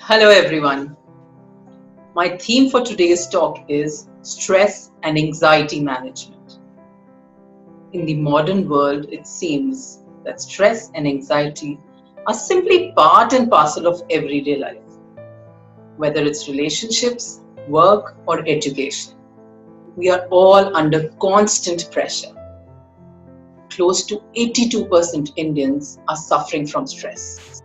Hello everyone. My theme for today's talk is stress and anxiety management. In the modern world, it seems that stress and anxiety are simply part and parcel of everyday life, whether it's relationships, work, or education. We are all under constant pressure. Close to 82% Indians are suffering from stress.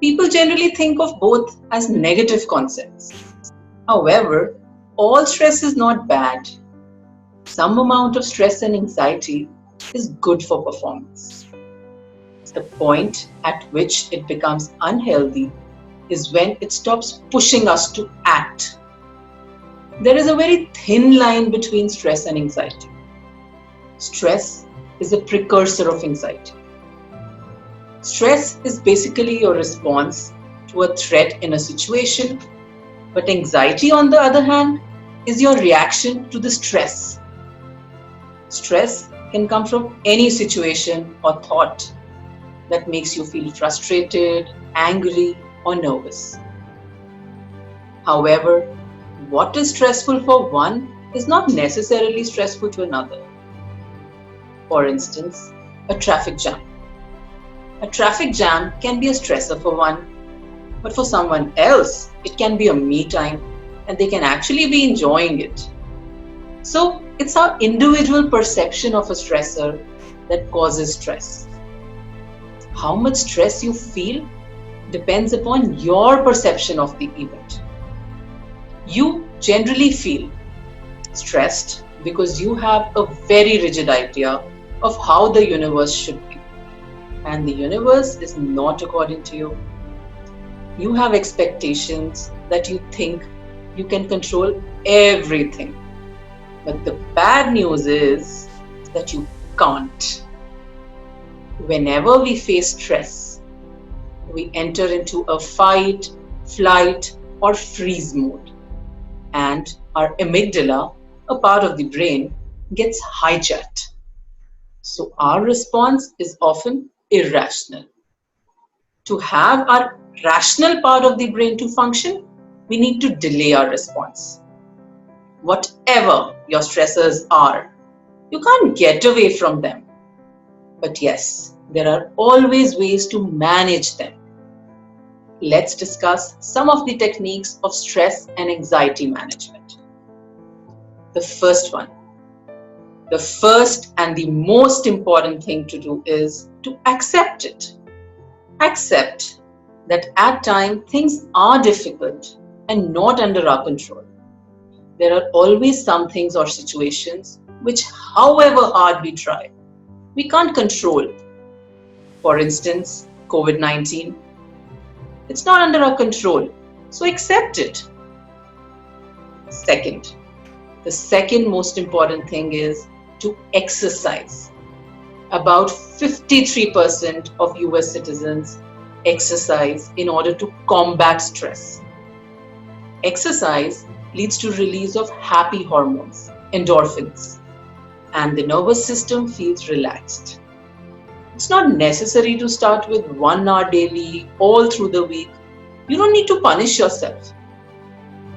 People generally think of both as negative concepts. However, all stress is not bad. Some amount of stress and anxiety is good for performance. The point at which it becomes unhealthy is when it stops pushing us to act. There is a very thin line between stress and anxiety. Stress is a precursor of anxiety. Stress is basically your response to a threat in a situation, but anxiety, on the other hand, is your reaction to the stress. Stress can come from any situation or thought that makes you feel frustrated, angry, or nervous. However, what is stressful for one is not necessarily stressful to another. For instance, a traffic jam. A traffic jam can be a stressor for one, but for someone else, it can be a me time and they can actually be enjoying it. So it's our individual perception of a stressor that causes stress. How much stress you feel depends upon your perception of the event. You generally feel stressed because you have a very rigid idea of how the universe should be. And the universe is not according to you. You have expectations that you think you can control everything. But the bad news is that you can't. Whenever we face stress, we enter into a fight, flight, or freeze mode. And our amygdala, a part of the brain, gets hijacked. So our response is often irrational. To have our rational part of the brain to function, we need to delay our response. Whatever your stressors are, you can't get away from them. But yes, there are always ways to manage them. Let's discuss some of the techniques of stress and anxiety management. The first one. The first and the most important thing to do is to accept it. Accept that at times things are difficult and not under our control. There are always some things or situations which, however hard we try, we can't control. For instance, COVID-19. It's not under our control, so accept it. Second, the second most important thing is to exercise. About 53% of US citizens exercise in order to combat stress. Exercise leads to release of happy hormones, endorphins, and the nervous system feels relaxed. It's not necessary to start with 1 hour daily all through the week. You don't need to punish yourself.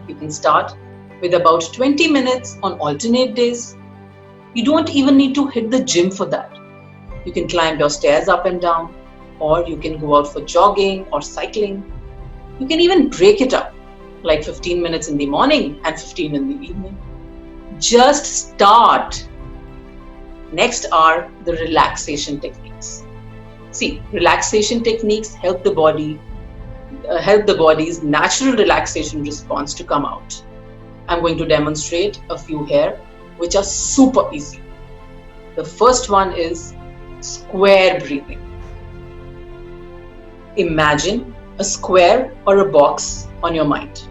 You can start with about 20 minutes on alternate days. You don't even need to hit the gym for that. You can climb your stairs up and down, or you can go out for jogging or cycling. You can even break it up, like 15 minutes in the morning and 15 in the evening. Just start. Next are the relaxation techniques. See, relaxation techniques help the body's natural relaxation response to come out. I'm going to demonstrate a few here, which are super easy. The first one is square breathing. Imagine a square or a box on your mind.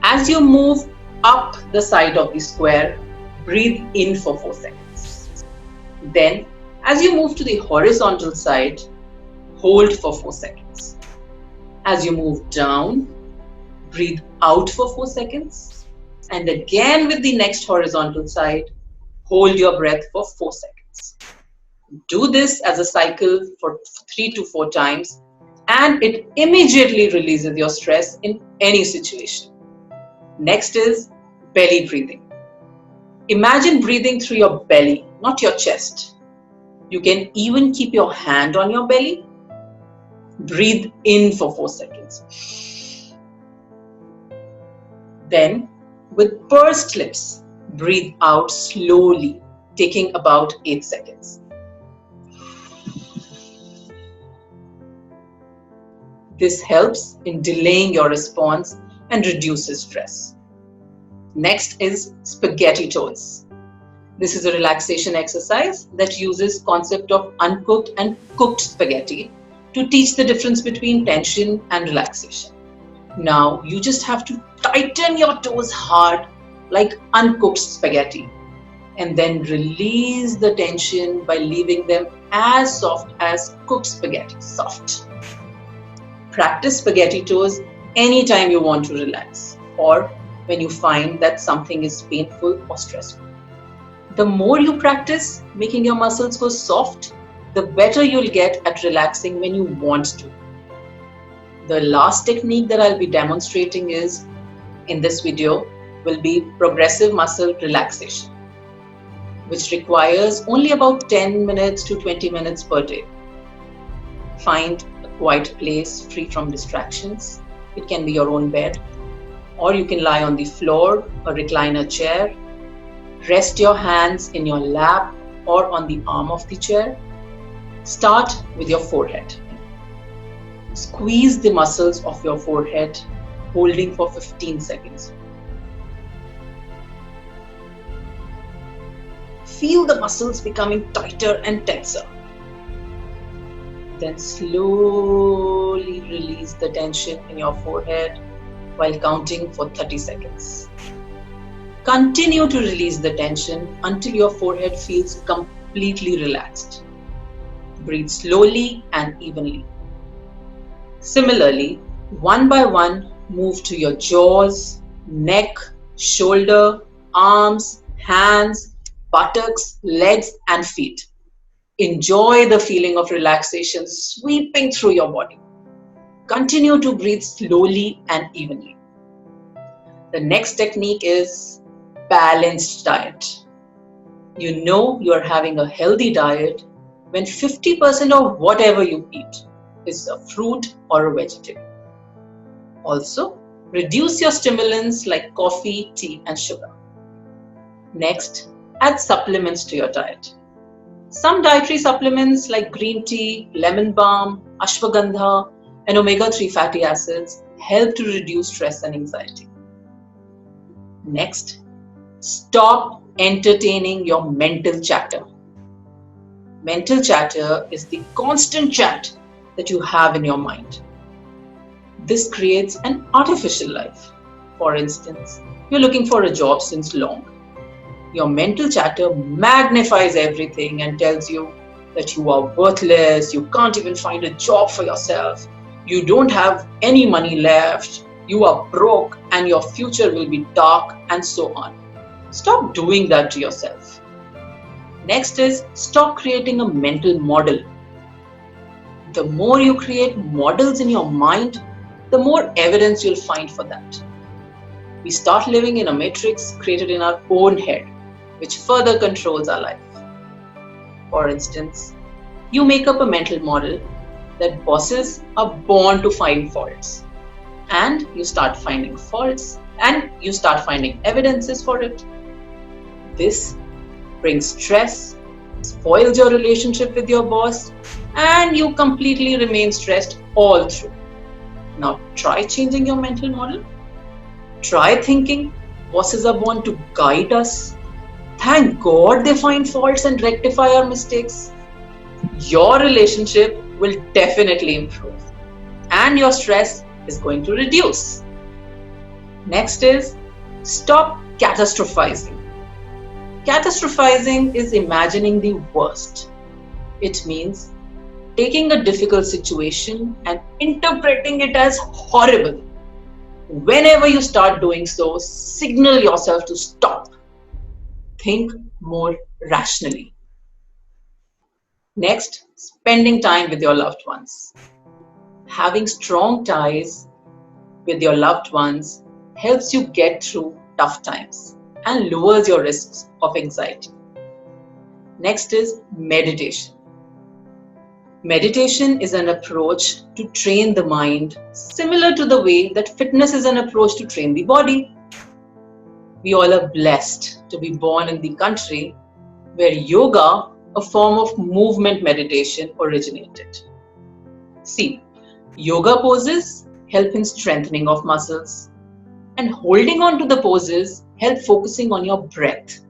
As you move up the side of the square, breathe in for 4 seconds. Then, as you move to the horizontal side, hold for 4 seconds. As you move down, breathe out for 4 seconds. And again with the next horizontal side, hold your breath for 4 seconds. Do this as a cycle for 3 to 4 times and it immediately releases your stress in any situation. Next is belly breathing. Imagine breathing through your belly, not your chest. You can even keep your hand on your belly. Breathe in for 4 seconds. Then, with pursed lips, breathe out slowly, taking about 8 seconds. This helps in delaying your response and reduces stress. Next is spaghetti toes. This is a relaxation exercise that uses concept of uncooked and cooked spaghetti to teach the difference between tension and relaxation. Now you just have to tighten your toes hard like uncooked spaghetti and then release the tension by leaving them as soft as cooked spaghetti, soft. Practice spaghetti toes anytime you want to relax or when you find that something is painful or stressful. The more you practice making your muscles go soft, the better you'll get at relaxing when you want to. The last technique that I'll be demonstrating in this video will be progressive muscle relaxation, which requires only about 10 minutes to 20 minutes per day. Find a quiet place free from distractions. It can be your own bed, or you can lie on the floor or recliner chair. Rest your hands in your lap or on the arm of the chair. Start with your forehead. Squeeze the muscles of your forehead, holding for 15 seconds. Feel the muscles becoming tighter and tenser. Then slowly release the tension in your forehead while counting for 30 seconds. Continue to release the tension until your forehead feels completely relaxed. Breathe slowly and evenly. Similarly, one by one, move to your jaws, neck, shoulder, arms, hands, buttocks, legs, and feet. Enjoy the feeling of relaxation sweeping through your body. Continue to breathe slowly and evenly. The next technique is balanced diet. You know you are having a healthy diet when 50% of whatever you eat is a fruit or a vegetable. Also, reduce your stimulants like coffee, tea, and sugar. Next, add supplements to your diet. Some dietary supplements like green tea, lemon balm, ashwagandha, and omega-3 fatty acids help to reduce stress and anxiety. Next, stop entertaining your mental chatter. Mental chatter is the constant chat that you have in your mind. This creates an artificial life. For instance, you're looking for a job since long. Your mental chatter magnifies everything and tells you that you are worthless, you can't even find a job for yourself, you don't have any money left, you are broke and your future will be dark, and so on. Stop doing that to yourself. Next is stop creating a mental model. The more you create models in your mind, the more evidence you'll find for that. We start living in a matrix created in our own head, which further controls our life. For instance, you make up a mental model that bosses are born to find faults, and you start finding faults and you start finding evidences for it. This brings stress, spoils your relationship with your boss, and you completely remain stressed all through. Now try changing your mental model. Try thinking bosses are born to guide us. Thank God they find faults and rectify our mistakes. Your relationship will definitely improve and your stress is going to reduce. Next is stop catastrophizing. Catastrophizing is imagining the worst. It means taking a difficult situation and interpreting it as horrible. Whenever you start doing so, signal yourself to stop. Think more rationally. Next, spending time with your loved ones. Having strong ties with your loved ones helps you get through tough times and lowers your risks of anxiety. Next is meditation. Meditation is an approach to train the mind, similar to the way that fitness is an approach to train the body. We all are blessed to be born in the country where yoga, a form of movement meditation, originated. See, yoga poses help in strengthening of muscles, and holding on to the poses help focusing on your breath.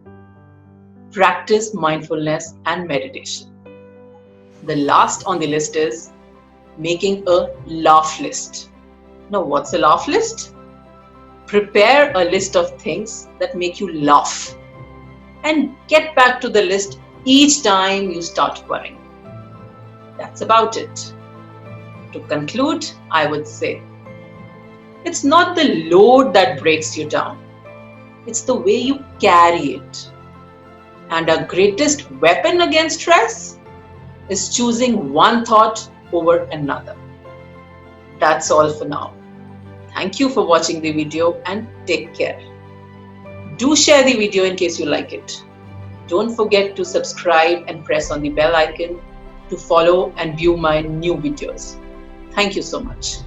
Practice mindfulness and meditation. The last on the list is making a laugh list. Now, what's a laugh list? Prepare a list of things that make you laugh and get back to the list each time you start worrying. That's about it. To conclude, I would say, it's not the load that breaks you down. It's the way you carry it. And our greatest weapon against stress is choosing one thought over another. That's all for now. Thank you for watching the video and take care. Do share the video in case you like it. Don't forget to subscribe and press on the bell icon to follow and view my new videos. Thank you so much.